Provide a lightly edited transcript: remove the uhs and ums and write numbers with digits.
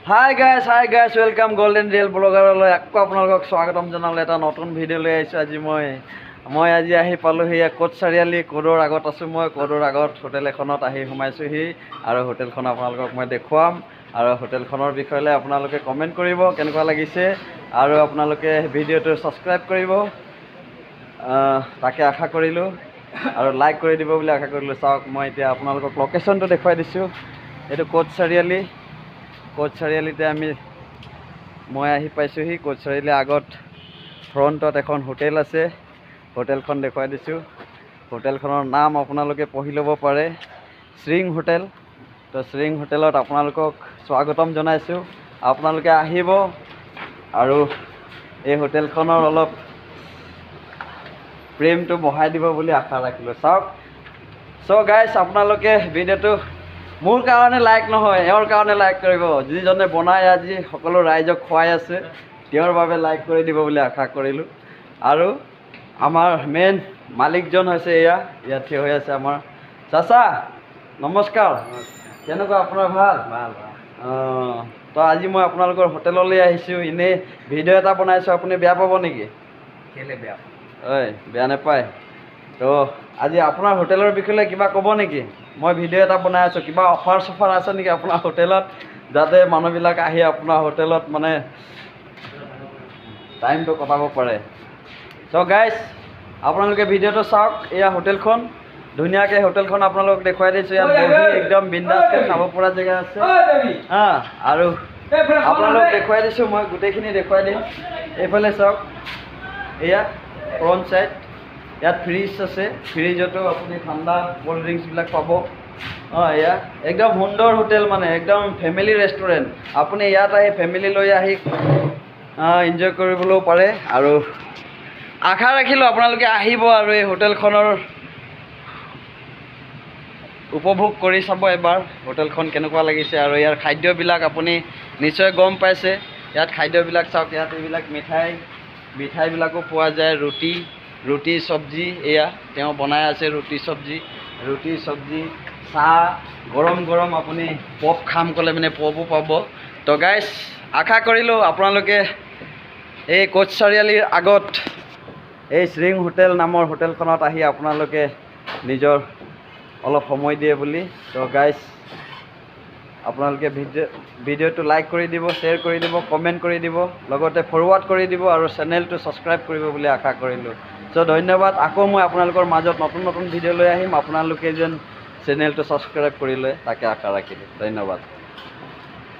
Hi guys welcome golden real ব্লগাৰলৈ আকৌ আপোনালোকক স্বাগতম জনাবলৈ এটা নতুন ভিডিঅ' লৈ আহিছোঁ। আজি মই আহি পালোঁহি কোট চাৰিআলি। কোডৰ আগত আছোঁ মই। কোডৰ আগত হোটেল এখনত আহি সোমাইছোঁহি আৰু হোটেলখন আপোনালোকক মই দেখুৱাম আৰু হোটেলখনৰ বিষয়লৈ আপোনালোকে কমেণ্ট কৰিব কেনেকুৱা লাগিছে আৰু আপোনালোকে ভিডিঅ'টো ছাবস্ক্ৰাইব কৰিব তাকে আশা কৰিলোঁ আৰু লাইক কৰি দিব বুলি আশা কৰিলোঁ। চাওক মই এতিয়া আপোনালোকক লোকেশ্যনটো দেখুৱাই দিছোঁ। এইটো কোট চাৰিআলি। কোট চাৰিআলিতে মই আহি পাইছোঁহি। কোট চাৰিআলিৰ আগত ফ্ৰণ্টত এখন হোটেল আছে। হোটেলখন দেখুৱাই দিছোঁ। হোটেলখনৰ নাম আপোনালোকে পঢ়ি ল'ব পাৰে, শ্ৰিং হোটেল। তো শ্ৰিং হোটেলত আপোনালোকক স্বাগতম জনাইছোঁ। আপোনালোকে আহিব আৰু এই হোটেলখনৰ অলপ প্ৰেমটো বঢ়াই দিব বুলি আশা ৰাখিলোঁ। চাওক গাইছ, আপোনালোকে ভিডিঅ'টো মোৰ কাৰণে লাইক নহয়, এওঁৰ কাৰণে লাইক কৰিব। যিজনে বনাই আজি সকলো ৰাইজক খুৱাই আছে তেওঁৰ বাবে লাইক কৰি দিব বুলি আশা কৰিলোঁ। আৰু আমাৰ মেইন মালিকজন হৈছে ইয়াত থিয় হৈ আছে আমাৰ চাচা। নমস্কাৰ। কেনেকুৱা আপোনাৰ? ভাল। তো আজি মই আপোনালোকৰ হোটেললৈ আহিছোঁ। এনেই ভিডিঅ' এটা বনাইছোঁ, আপুনি বেয়া পাব নেকি? কেলে বেয়া? বেয়া নাপায়। তো আজি আপোনাৰ হোটেলৰ বিষয়ে কিবা ক'ব নেকি? মই ভিডিঅ' এটা বনাই আছোঁ। কিবা অফাৰ চফাৰ আছে নেকি আপোনাৰ হোটেলত, যাতে মানুহবিলাক আহি আপোনাৰ হোটেলত মানে টাইমটো কটাব পাৰে? চ' গাইছ, আপোনালোকে ভিডিঅ'টো চাওক। এয়া হোটেলখন, ধুনীয়াকৈ হোটেলখন আপোনালোকক দেখুৱাই দিছোঁ। ইয়াত বহি একদম বিন্দাছকৈ খাব পৰা জেগা আছে আৰু আপোনালোক দেখুৱাই দিছোঁ। মই গোটেইখিনি দেখুৱাই দিম। এইফালে চাওক, এয়া ফ্ৰণ্ট ছাইড। ইয়াত ফ্ৰিজ আছে, ফ্ৰিজতো আপুনি ঠাণ্ডা ক'ল্ড ড্ৰিংকছবিলাক পাব। এয়া একদম সুন্দৰ হোটেল, মানে একদম ফেমিলি ৰেষ্টুৰেণ্ট। আপুনি ইয়াত আহি ফেমিলি লৈ আহি এনজয় কৰিবলৈও পাৰে। আৰু আশা ৰাখিলোঁ আপোনালোকে আহিব আৰু এই হোটেলখনৰ উপভোগ কৰি চাব এবাৰ হোটেলখন কেনেকুৱা লাগিছে। আৰু ইয়াৰ খাদ্যবিলাক আপুনি নিশ্চয় গম পাইছে। ইয়াত খাদ্যবিলাক চাওক। ইয়াত এইবিলাক মিঠাইবিলাকো পোৱা যায়। ৰুটি চব্জি, এয়া তেওঁ বনাই আছে ৰুটি চব্জি, চাহ, গৰম আপুনি পপ খাম ক'লে মানে পপো পাব। তো গাইছ, আশা কৰিলোঁ আপোনালোকে এই কোট চাৰিআলিৰ আগত এই শ্ৰিং হোটেল নামৰ হোটেলখনত আহি আপোনালোকে নিজৰ অলপ সময় দিয়ে বুলি। তো গাইছ, আপোনালোকে ভিডিঅ'টো লাইক কৰি দিব, শ্বেয়াৰ কৰি দিব, কমেণ্ট কৰি দিব, লগতে ফৰৱাৰ্ড কৰি দিব আৰু চেনেলটো ছাবস্ক্ৰাইব কৰিব বুলি আশা কৰিলোঁ। চ' ধন্যবাদ। আকৌ মই আপোনালোকৰ মাজত নতুন ভিডিঅ' লৈ আহিম। আপোনালোকে যেন চেনেলটো ছাবস্ক্ৰাইব কৰি লয় তাকে আশা ৰাখিলোঁ। ধন্যবাদ।